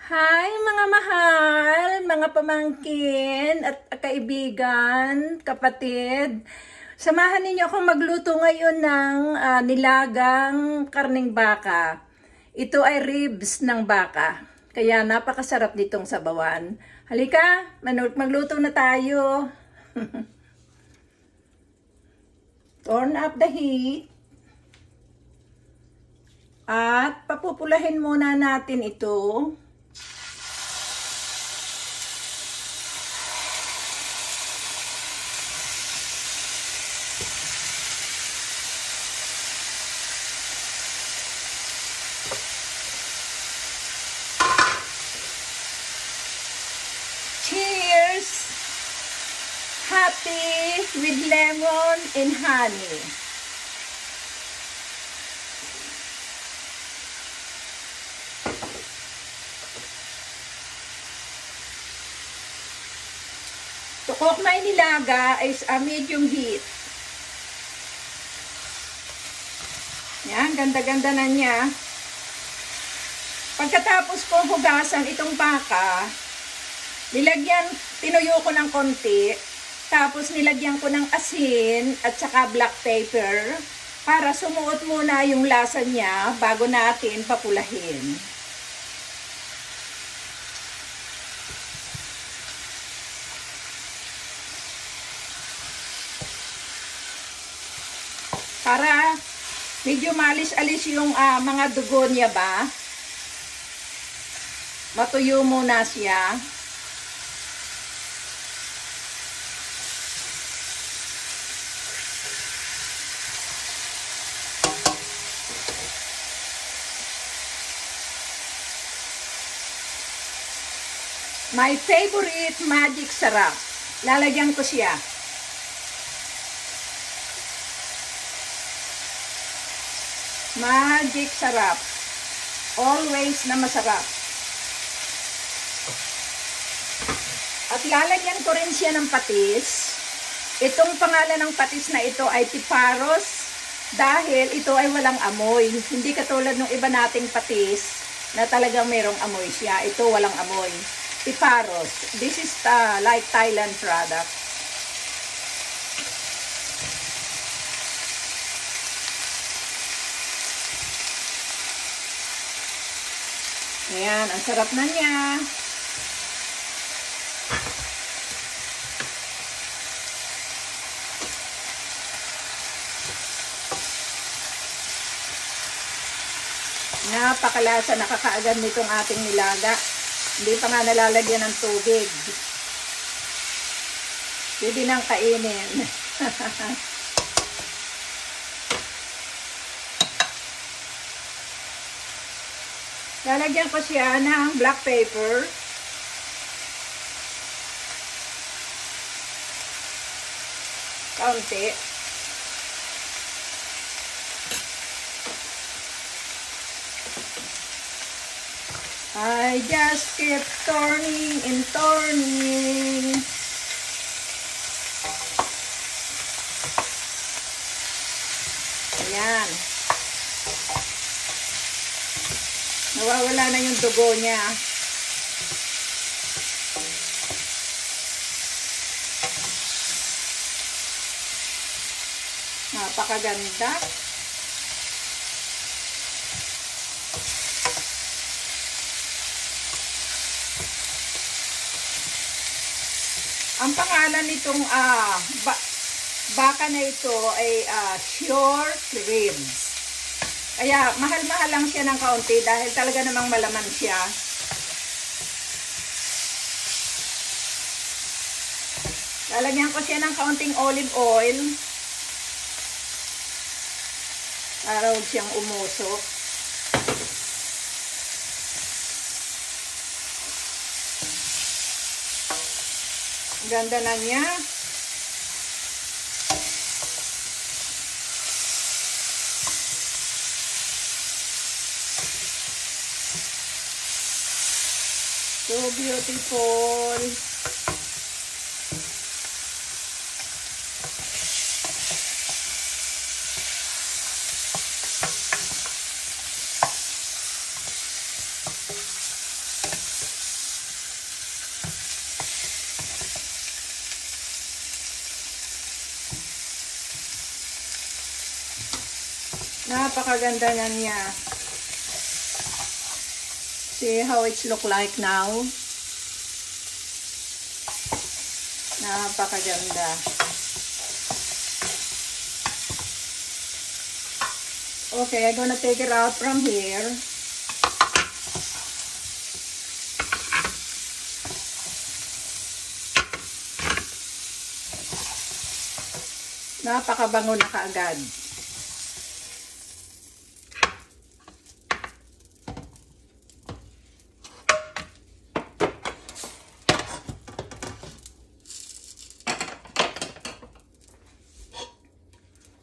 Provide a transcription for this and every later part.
Hi mga mahal, mga pamangkin at kaibigan, kapatid. Samahan ninyo akong magluto ngayon ng nilagang karning baka. Ito ay ribs ng baka. Kaya napakasarap ditong sabawan. Halika, magluto na tayo. Turn up the heat. At papupulahin muna natin ito. Cheers! Happy with lemon and honey. Tukok na inilaga is a medium heat. Yan, ganda-ganda na niya. Pagkatapos kong hugasan itong baka, tinuyo ko ng konti, tapos nilagyan ko ng asin at saka black pepper para sumuot muna yung lasa niya bago natin papulahin. Para medyo malis-alis yung mga dugo niya ba. Matuyo muna siya. My favorite magic sarap. Lalagyan ko siya. Magic sarap. Always na masarap. At lalagyan ko rin siya ng patis. Itong pangalan ng patis na ito ay piparos dahil ito ay walang amoy. Hindi katulad ng iba nating patis na talagang mayroong amoy siya. Ito walang amoy. Piparos. This is like Thailand product. Ayan, ang sarap na niya. Napakalasa, nakakaagad nitong ating nilaga. Hindi pa nga nalalagyan ng tubig. Pwede nang kainin. Lalagyan ko siya ng black pepper. Kaunti. I just keep turning and turning. Ayan. Nawawala na yung dugo niya. Napakaganda. Ang pangalan nitong baka na ito ay short ribs. Kaya mahal-mahal lang siya ng kaunti dahil talaga namang malaman siya. Lalagyan ko siya ng kaunting olive oil para huwag siyang umusok. Ganda na niya. So beautiful. Napakaganda na niya. See how it look like now? Napakaganda. Okay, I'm gonna take it out from here. Napakabango na kaagad.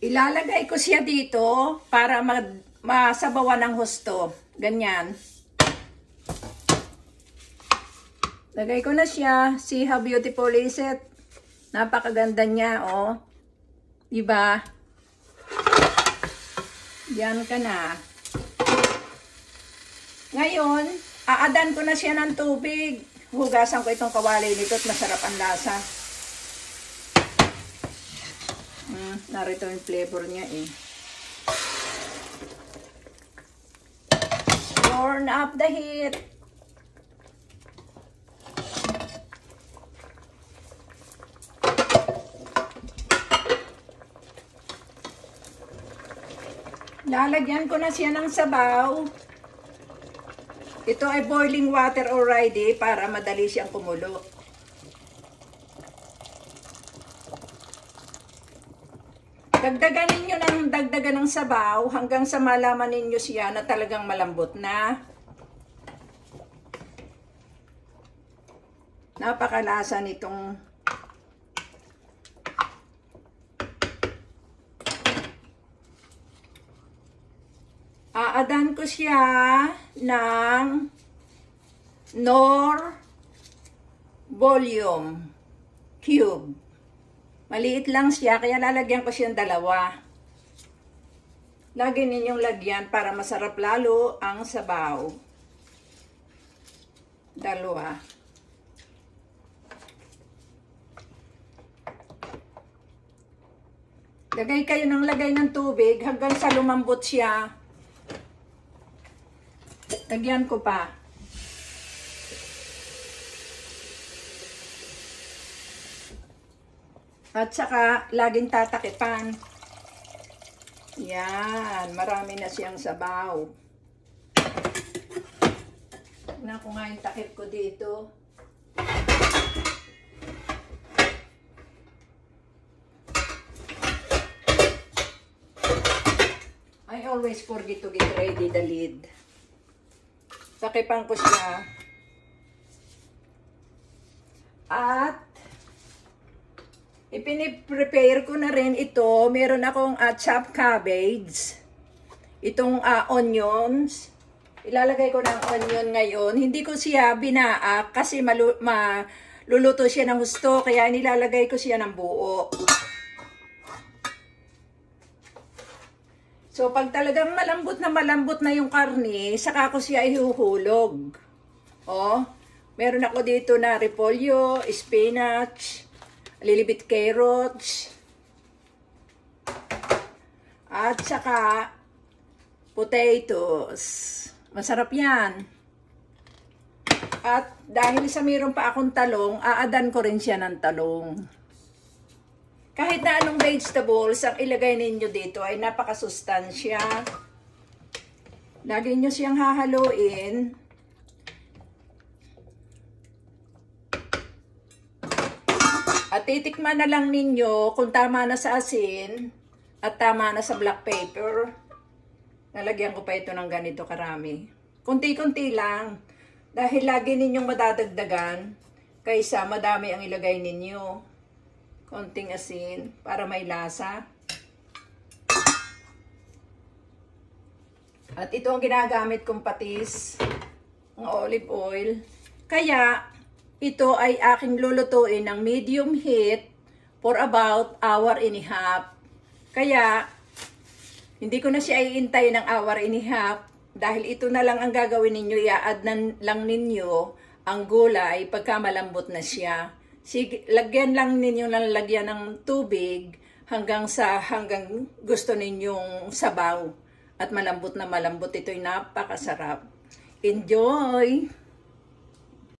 Ilalagay ko siya dito para masabawan ng husto. Ganyan. Lagay ko na siya. See how beautiful is it? Napakaganda niya, oh. Diba? Diyan ka na. Ngayon, aadan ko na siya ng tubig. Hugasan ko itong kawali nito at masarap ang lasa. Narito yung flavor niya eh. Turn up the heat. Lalagyan ko na siya ng sabaw. Ito ay boiling water already para madali siyang kumulo. Dagdagan ninyo ng dagdagan ng sabaw hanggang sa malaman ninyo siya na talagang malambot na. Napakalasa nitong aadan ko siya ng Knorr Volume Cube. Maliit lang siya, kaya lalagyan ko siyang dalawa. Lagi ninyong lagyan para masarap lalo ang sabaw. Dalawa. Lagay kayo ng lagay ng tubig hanggang sa lumambot siya. Lagyan ko pa. At saka, laging tatakipan. Yan, marami na siyang sabaw. Tignan ko nga yung takip ko dito. I always forget to get ready the lid. Takipan ko siya. At ipiniprepare ko na rin ito. Meron akong chopped cabbage. Itong onions. Ilalagay ko ng onion ngayon. Hindi ko siya binaak kasi maluluto siya ng husto. Kaya nilalagay ko siya ng buo. So pag talagang malambot na yung karne, saka ko siya ihuhulog. Oh, meron ako dito na repolyo, spinach, a little bit carrots, at saka potatoes. Masarap yan. At dahil sa mayroon pa akong talong, aadan ko rin siya ng talong. Kahit na anong vegetables ang ilagay ninyo dito ay napakasustansya. Lagi nyo siyang hahaluin. At titikman na lang ninyo kung tama na sa asin at tama na sa black pepper. Nalagyan ko pa ito ng ganito karami. Kunti-kunti lang. Dahil lagi ninyong madadagdagan kaysa madami ang ilagay ninyo. Konting asin para may lasa. At ito ang ginagamit kong patis, ng olive oil. Kaya ito ay aking lulutuin ng medium heat for about hour and a half. Kaya hindi ko na siya iintay ng hour and a half dahil ito na lang ang gagawin ninyo. I-add lang ninyo ang gulay pagka malambot na siya. Sige, lagyan lang ninyo ng lagyan ng tubig hanggang gusto ninyong sabaw. At malambot na malambot. Ito'y napakasarap. Enjoy!